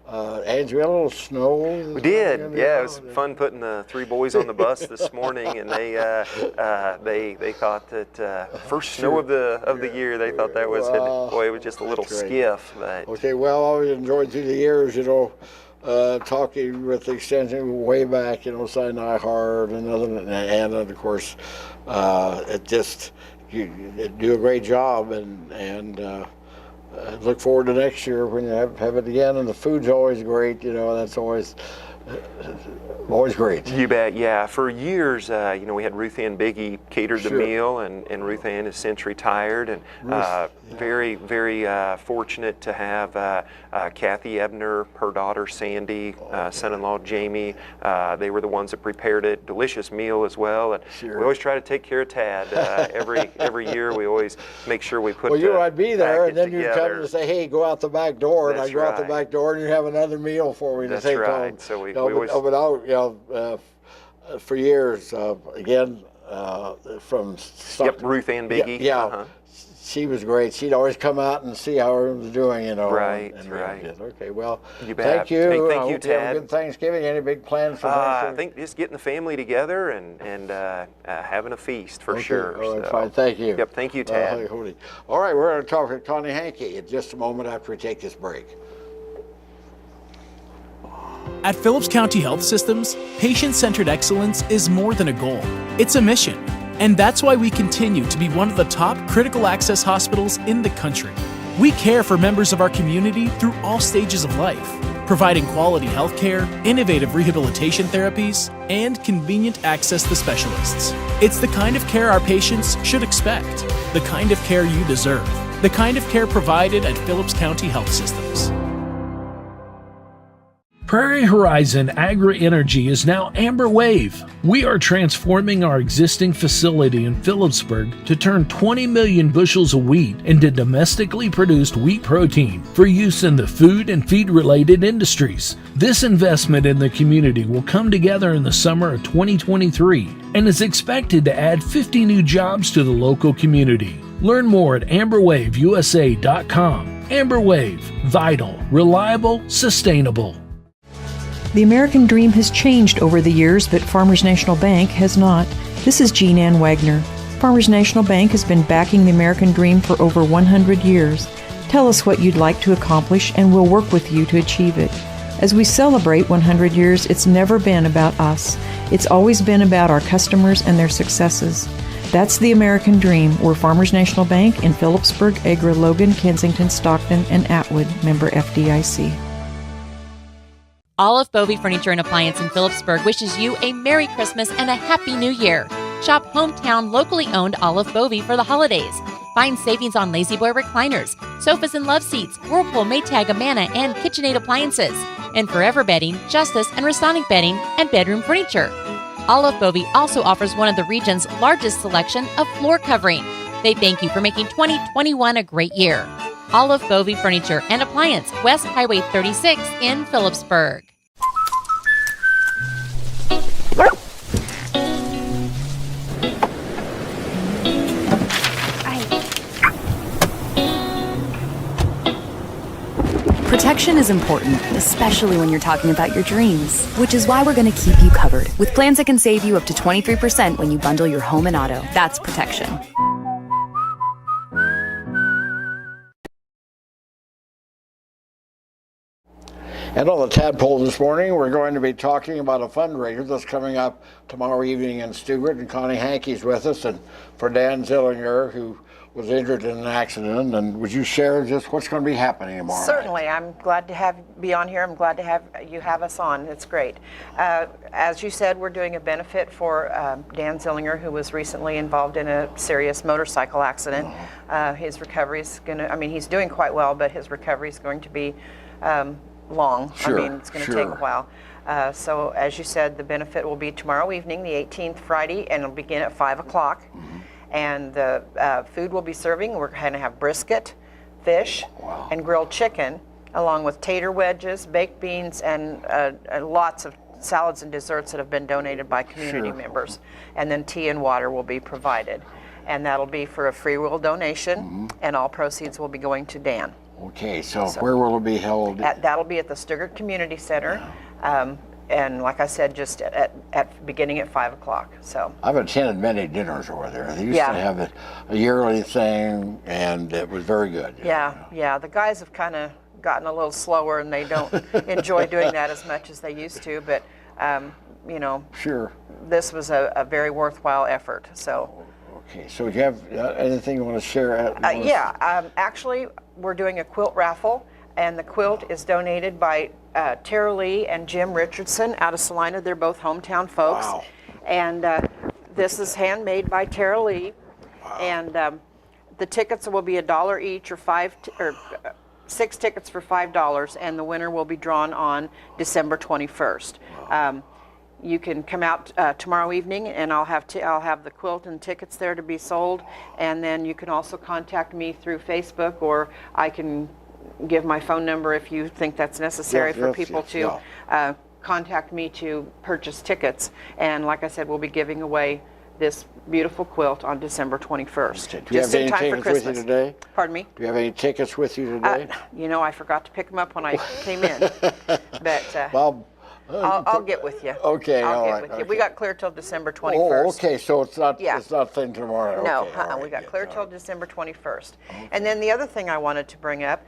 Angie, we had a little snow. We did. Yeah, it was fun putting the 3 boys on the bus this morning, and they thought that first snow of the year. They thought that was it was just a little skiff. But. Okay, well, I always enjoyed through the years, you know, talking with the extension way back, you know, Sinai Hard and of course, it just. You do a great job, and look forward to next year when you have it again. And the food's always great, you know. That's always great. You bet. Yeah. For years, you know, we had Ruth Ann Biggie catered the meal, and Ruth Ann has since retired, and very, very fortunate to have Kathy Ebner, her daughter Sandy, son-in-law Jamie. They were the ones that prepared it. Delicious meal as well. And we always try to take care of Tad. Every year, we always make sure we put. Well, I'd be there, and then together. You'd come and say, "Hey, go out the back door," and I'd go out the back door, and you have another meal for me to take home. That's right. So we always. For years, again, from Ruth Ann Biggie. Yeah, she was great. She'd always come out and see how everyone was doing, you know. Right. Okay, well, you bet. Thank you. Hey, thank I you, hope you have a good Thanksgiving. Any big plans for Thanksgiving? I think just getting the family together and having a feast for sure. All right, fine. Thank you. Yep, thank you, Tad. All right, we're going to talk to Connie Hanke in just a moment after we take this break. At Phillips County Health Systems, patient-centered excellence is more than a goal. It's a mission. And that's why we continue to be one of the top critical access hospitals in the country. We care for members of our community through all stages of life, providing quality health care, innovative rehabilitation therapies, and convenient access to specialists. It's the kind of care our patients should expect, the kind of care you deserve, the kind of care provided at Phillips County Health Systems. Prairie Horizon Agri-Energy is now Amber Wave. We are transforming our existing facility in Phillipsburg to turn 20 million bushels of wheat into domestically produced wheat protein for use in the food and feed-related industries. This investment in the community will come together in the summer of 2023 and is expected to add 50 new jobs to the local community. Learn more at amberwaveusa.com. Amber Wave, vital, reliable, sustainable. The American dream has changed over the years, but Farmers National Bank has not. This is Jean Ann Wagner. Farmers National Bank has been backing the American dream for over 100 years. Tell us what you'd like to accomplish, and we'll work with you to achieve it. As we celebrate 100 years, it's never been about us. It's always been about our customers and their successes. That's the American dream. We're Farmers National Bank in Phillipsburg, Agra, Logan, Kensington, Stockton, and Atwood, member FDIC. Olive Bovey Furniture and Appliance in Phillipsburg wishes you a Merry Christmas and a Happy New Year. Shop hometown, locally owned Olive Bovey for the holidays. Find savings on Lazy Boy recliners, sofas and love seats, Whirlpool, Maytag, Amana, and KitchenAid appliances. And Forever Bedding, Justice, and Restonic Bedding, and bedroom furniture. Olive Bovey also offers one of the region's largest selection of floor covering. They thank you for making 2021 a great year. Olive Bovey Furniture and Appliance, West Highway 36 in Phillipsburg. Protection is important, especially when you're talking about your dreams, which is why we're going to keep you covered with plans that can save you up to 23% when you bundle your home and auto. That's protection. And on the Tadpoll this morning, we're going to be talking about a fundraiser that's coming up tomorrow evening in Stuart, and Connie Hanke's with us, and for Dan Zillinger, who was injured in an accident. And would you share just what's going to be happening tomorrow? Certainly. I'm glad to be on here. I'm glad to have you have us on. It's great. As you said, we're doing a benefit for Dan Zillinger, who was recently involved in a serious motorcycle accident. His recovery is going to, he's doing quite well, but his recovery is going to be long. Sure, it's going to take a while. So as you said, the benefit will be tomorrow evening, the 18th, Friday, and it'll begin at 5 o'clock. And the food we'll be serving, we're going to have brisket, fish, and grilled chicken, along with tater wedges, baked beans, and lots of salads and desserts that have been donated by community members. And then tea and water will be provided. And that'll be for a free will donation, and all proceeds will be going to Dan. Okay, so where will it be held? That'll be at the Stuttgart Community Center. And like I said, just at beginning at 5 o'clock. So I've attended many dinners over there. They used to have a yearly thing, and it was very good. Yeah. The guys have kind of gotten a little slower, and they don't enjoy doing that as much as they used to. But sure, this was a very worthwhile effort. So. Okay. So do you have anything you want to share? Actually, we're doing a quilt raffle, and the quilt is donated by Tara Lee and Jim Richardson out of Salina. They're both hometown folks. Wow. And this is handmade by Tara Lee. Wow. And the tickets will be $1 each, or 6 tickets for $5, and the winner will be drawn on December 21st. Wow. You can come out tomorrow evening, and I'll have the quilt and tickets there to be sold. And then you can also contact me through Facebook, or I can give my phone number if you think that's necessary for people to contact me to purchase tickets. And like I said, we'll be giving away this beautiful quilt on December 21st. Do you have any tickets with you today? Pardon me? Do you have any tickets with you today? I forgot to pick them up when I came in. But I'll get with you. Okay, I'll get with you. We got clear till December 21st. Oh, okay. So it's not thing tomorrow. No, okay, we got clear till December 21st. Okay. And then the other thing I wanted to bring up,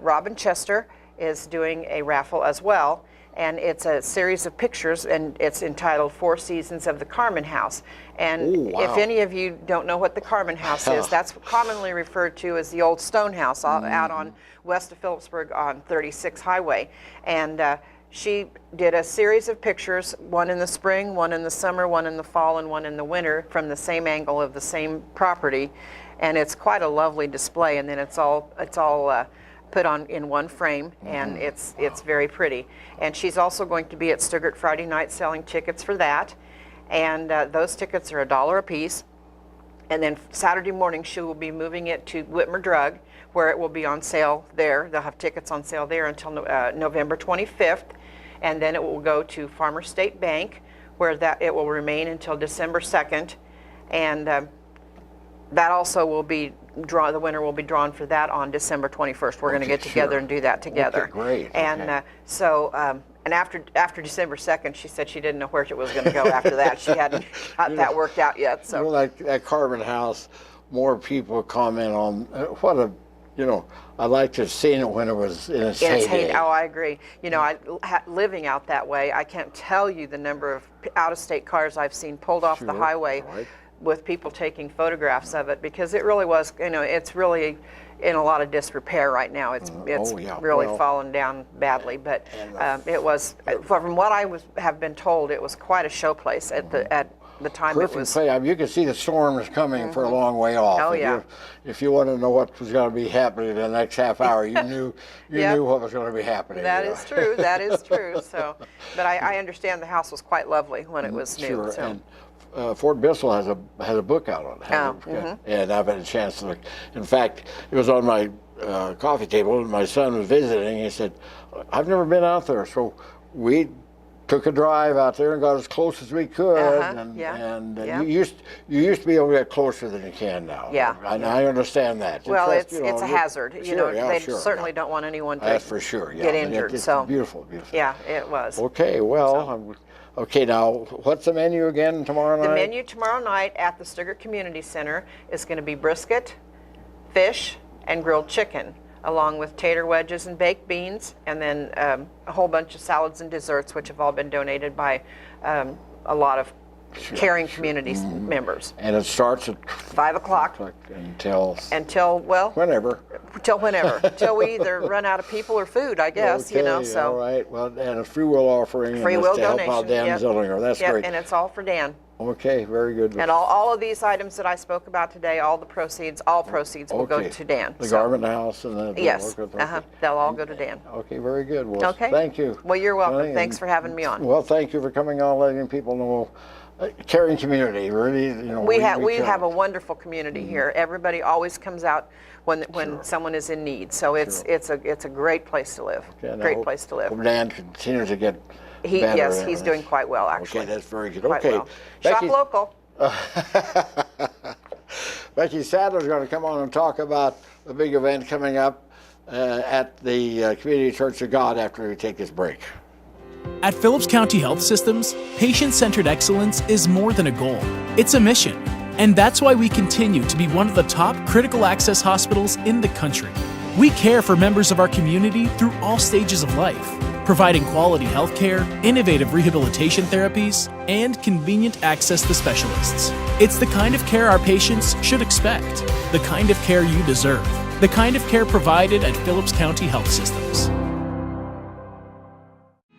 Robin Chester is doing a raffle as well, and it's a series of pictures, and it's entitled 4 Seasons of the Carmen House. And if any of you don't know what the Carmen House is, that's commonly referred to as the old stone house out on west of Phillipsburg on 36 Highway. And she did a series of pictures, one in the spring, one in the summer, one in the fall, and one in the winter, from the same angle of the same property. And it's quite a lovely display, and then it's all put on in one frame, and it's very pretty. And she's also going to be at Stuttgart Friday night selling tickets for that, and those tickets are $1 a piece. And then Saturday morning she will be moving it to Whitmer Drug, where it will be on sale there. They'll have tickets on sale there until November 25th, and then it will go to Farmer State Bank, where it will remain until December 2nd, and that also will be the winner will be drawn for that on December 21st. We're going to get together and do that together. Okay, great. And and after December 2nd, she said she didn't know where it was going to go after that. She hadn't got that worked out yet. So that Carbon House, more people comment on I liked to have seen it when it was in its heyday. Oh, I agree. Living out that way, I can't tell you the number of out-of-state cars I've seen pulled off the highway with people taking photographs of it, because it really was, it's really in a lot of disrepair right now. It's really fallen down badly, but it was, from what I have been told, it was quite a show place at the time. Perfect it was. Play. You could see the storms coming for a long way off. Oh yeah. If you want to know what was going to be happening in the next half hour, you knew knew what was going to be happening. That is true. That is true. So, but I understand the house was quite lovely when it was new. Sure. So. And Fort Bissell has a book out on it. And I've had a chance to look. In fact, it was on my coffee table, and my son was visiting. He said, "I've never been out there," so we took a drive out there and got as close as we could. You used to be able to get closer than you can now. Yeah. I understand that. Well, it's a hazard. They certainly don't want anyone to That's for sure. get injured. It's so beautiful. Yeah, it was. Okay. Well. Okay, now, what's the menu again tomorrow night? The menu tomorrow night at the Stuttgart Community Center is going to be brisket, fish, and grilled chicken, along with tater wedges and baked beans, and then a whole bunch of salads and desserts, which have all been donated by a lot of caring community members. And it starts at 5 o'clock until whenever. Till we either run out of people or food, I guess. Okay, So all right. Well, and a free will offering. Free will to donation. help out Dan Zillinger. That's great. And it's all for Dan. Okay, very good. And all of these items that I spoke about today, all proceeds will go to Dan. The Garment House and the yes, they'll all go to Dan. Okay, very good. Well, okay. Thank you. Well, you're welcome. Thanks for having me on. Well, thank you for coming on, letting people know. Caring community, really. We have a wonderful community here. Everybody always comes out when someone is in need. So it's a great place to live. Great place to live. Dan continues to get better. Yes, he's doing quite well, actually. Okay, that's very good. Quite okay, well. Shop local. Becky Sadler's going to come on and talk about the big event coming up at the Community Church of God after we take this break. At Phillips County Health Systems, patient-centered excellence is more than a goal. It's a mission. And that's why we continue to be one of the top critical access hospitals in the country. We care for members of our community through all stages of life, providing quality health care, innovative rehabilitation therapies, and convenient access to specialists. It's the kind of care our patients should expect, the kind of care you deserve, the kind of care provided at Phillips County Health Systems.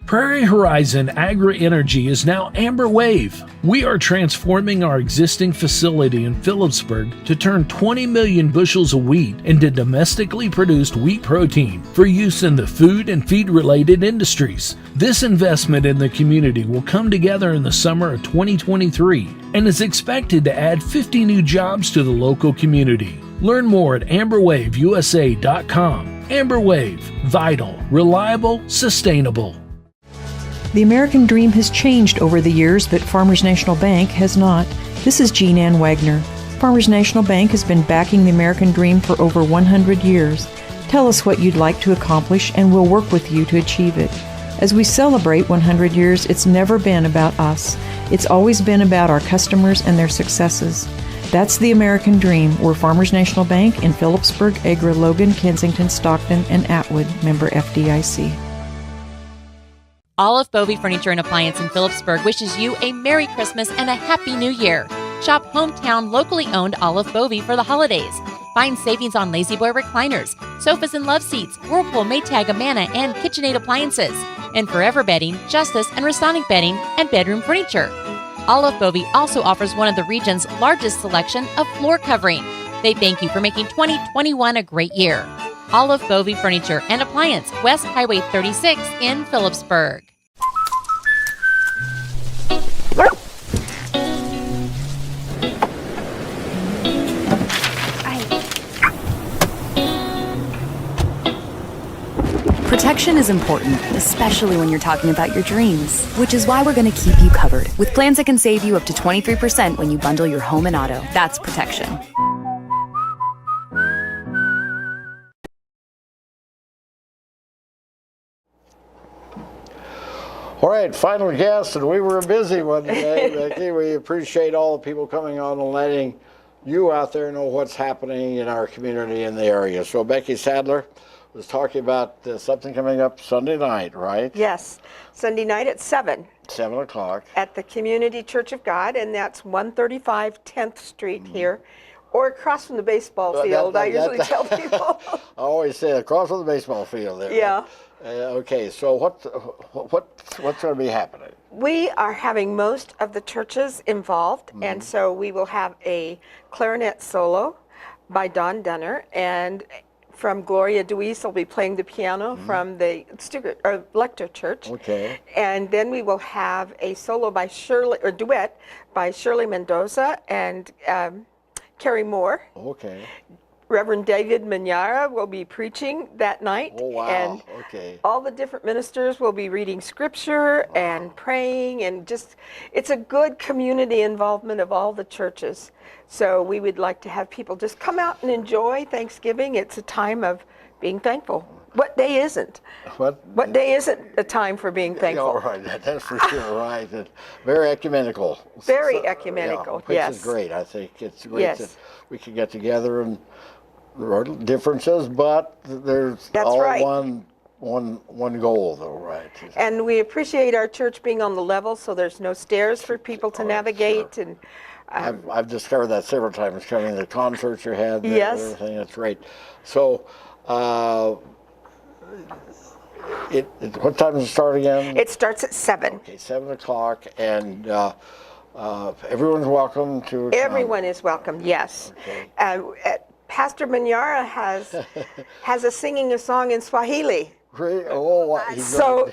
Prairie Horizon Agri-Energy is now Amber Wave. We are transforming our existing facility in Phillipsburg to turn 20 million bushels of wheat into domestically produced wheat protein for use in the food and feed-related industries. This investment in the community will come together in the summer of 2023 and is expected to add 50 new jobs to the local community. Learn more at amberwaveusa.com. Amber Wave, vital, reliable, sustainable. The American dream has changed over the years, but Farmers National Bank has not. This is Jean Ann Wagner. Farmers National Bank has been backing the American dream for over 100 years. Tell us what you'd like to accomplish, and we'll work with you to achieve it. As we celebrate 100 years, it's never been about us. It's always been about our customers and their successes. That's the American dream. We're Farmers National Bank in Phillipsburg, Agra, Logan, Kensington, Stockton, and Atwood, member FDIC. Olive Bovey Furniture and Appliance in Phillipsburg wishes you a Merry Christmas and a Happy New Year. Shop hometown, locally owned Olive Bovey for the holidays. Find savings on Lazy Boy recliners, sofas and love seats, Whirlpool, Maytag, Amana, and KitchenAid appliances. And Forever Bedding, Justice, and Restonic Bedding, and bedroom furniture. Olive Bovey also offers one of the region's largest selection of floor covering. They thank you for making 2021 a great year. Olive Bovey Furniture and Appliance, West Highway 36 in Phillipsburg. Protection is important, especially when you're talking about your dreams, which is why we're going to keep you covered with plans that can save you up to 23% when you bundle your home and auto. That's protection. All right, final guest, and we were a busy one today, Becky. We appreciate all the people coming on and letting you out there know what's happening in our community in the area. So Becky Sadler was talking about something coming up Sunday night, right? Yes, Sunday night at 7. 7 o'clock. At the Community Church of God, and that's 135 10th Street here, or across from the baseball field. I usually tell people. I always say across from the baseball field there. Yeah. Okay, so what's going to be happening? We are having most of the churches involved, and so we will have a clarinet solo by Don Dunner, and from Gloria Deweese will be playing the piano from the Lecter Church. Okay. And then we will have a solo by duet by Shirley Mendoza and Carrie Moore. Okay. Reverend David Manyara will be preaching that night. Oh, wow. And okay. all the different ministers will be reading scripture and praying, and just, it's a good community involvement of all the churches. So we would like to have people just come out and enjoy Thanksgiving. It's a time of being thankful. What day isn't? What day isn't a time for being thankful? All right, that's for sure, right. And very ecumenical. Very ecumenical, which yes. is great. I think it's great that we can get together, and there are differences, but there's one goal, though, right? And we appreciate our church being on the level, so there's no stairs for people to navigate. Sure. And I've discovered that several times coming to the concerts you had. Yes. Everything, that's great. So, what time does it start again? It starts at 7. Okay, 7 o'clock, and everyone's welcome to. Everyone is welcome, yes. Okay. Pastor Manyara has a singing a song in Swahili. Great. Oh, so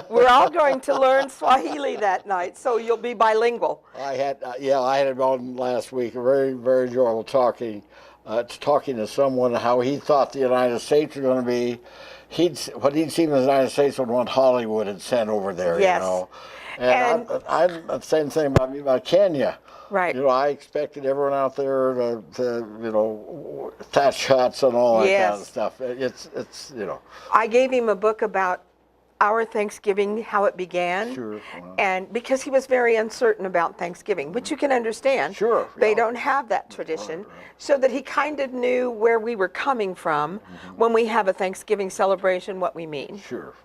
we're all going to learn Swahili that night, so you'll be bilingual. I had him on last week. Very, very enjoyable talking to someone how he thought the United States was going to be. What he'd seen in the United States would want Hollywood had sent over there. Yes. You know. And I'm the same thing about Kenya. Right. You know, I expected everyone out there to thatch huts and all that kind of stuff. It's I gave him a book about our Thanksgiving, how it began. Sure. And because he was very uncertain about Thanksgiving, which you can understand. Sure. They don't have that tradition. So that he kind of knew where we were coming from when we have a Thanksgiving celebration, what we mean. Sure.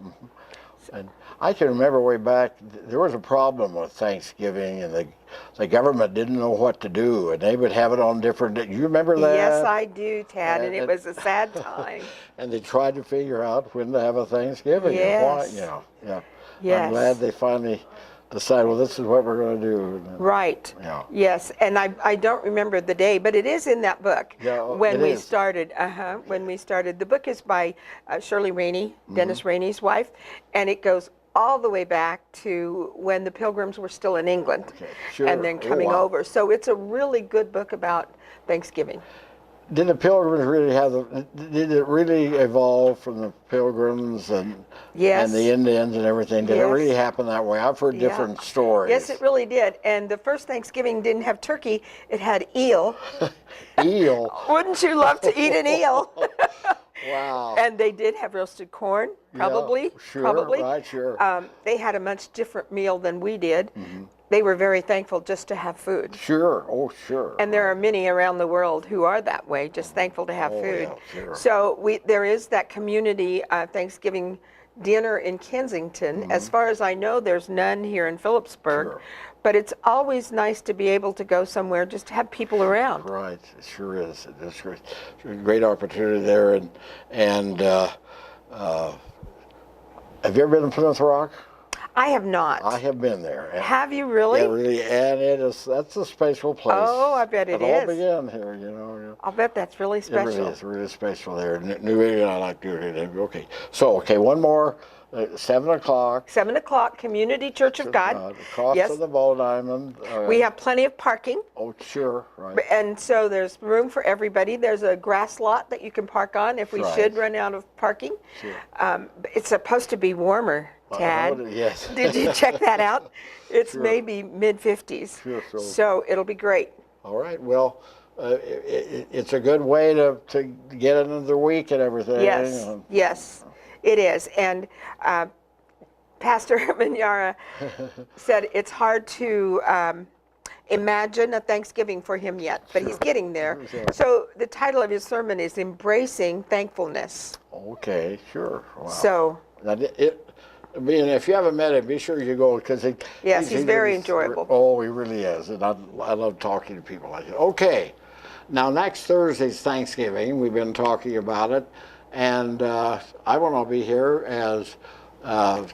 And I can remember way back, there was a problem with Thanksgiving, and the government didn't know what to do, and they would have it on different days. You remember that? Yes, I do, Tad, and it was a sad time. And they tried to figure out when to have a Thanksgiving. Yes. And why, yeah. Yes. I'm glad they finally decided, well, this is what we're going to do. Right. Yeah. Yes, and I don't remember the day, but it is in that book. Yeah, when we started. When we started. The book is by Shirley Rainey, Dennis Rainey's wife, and it goes all the way back to when the Pilgrims were still in England, Sure. and then coming over. So it's a really good book about Thanksgiving. Did the Pilgrims really did it really evolve from the Pilgrims and the Indians and everything? Did it really happen that way? I've heard different stories. Yes, it really did. And the first Thanksgiving didn't have turkey, it had eel. Eel? Wouldn't you love to eat an eel? Wow. And they did have roasted corn, probably. Yeah, sure, probably. right, sure. They had a much different meal than we did. They were very thankful just to have food. Sure, oh sure. And there are many around the world who are that way, just thankful to have food. Yeah, sure. So there is that community Thanksgiving dinner in Kensington. As far as I know, there's none here in Phillipsburg. Sure. But it's always nice to be able to go somewhere just to have people around. Right, it sure is. It's great. It's a great opportunity there. And have you ever been to Plymouth Rock? I have not. I have been there. Have you really? Yeah, really. And that's a special place. Oh, I bet it is. It all is. began here, you know. I'll bet that's really special. It really is really special there. New England, I like to do it. Okay. So, one more. 7 o'clock. 7 o'clock, Community Church of God. Across from the Ball Diamond. We have plenty of parking. Oh, sure, right. And so there's room for everybody. There's a grass lot that you can park on if we should run out of parking. Sure. It's supposed to be warmer, Tad. Yes. Did you check that out? It's maybe mid-50s. Sure. So it'll be great. All right. Well, it's a good way to get into the week and everything. Yes, it is. And Pastor Minyara said it's hard to imagine a Thanksgiving for him yet, but he's getting there. Sure. So the title of his sermon is Embracing Thankfulness. Okay, sure. Wow. So, I mean, if you haven't met him, be sure you go because yes, he's very enjoyable. Oh, he really is, and I love talking to people like that. Okay, now next Thursday's Thanksgiving. We've been talking about it, and I will not be here as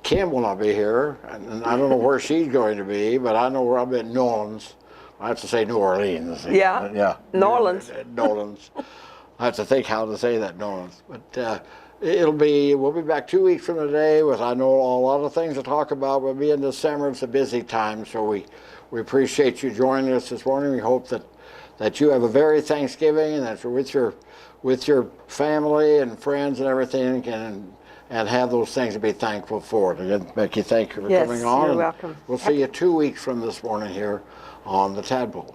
Kim will not be here, and I don't know where she's going to be, but I know where I'm at New Orleans. I have to say New Orleans. Yeah. New Orleans. New Orleans. I have to think how to say that, New Orleans. But we'll be back 2 weeks from today with, I know, a lot of things to talk about. We'll be in December. It's a busy time, so we appreciate you joining us this morning. We hope that you have a very Thanksgiving and that you're with your family and friends and everything and have those things to be thankful for. Again, Becky, thank you for coming on. You're welcome. We'll see you 2 weeks from this morning here on the Tadpoll.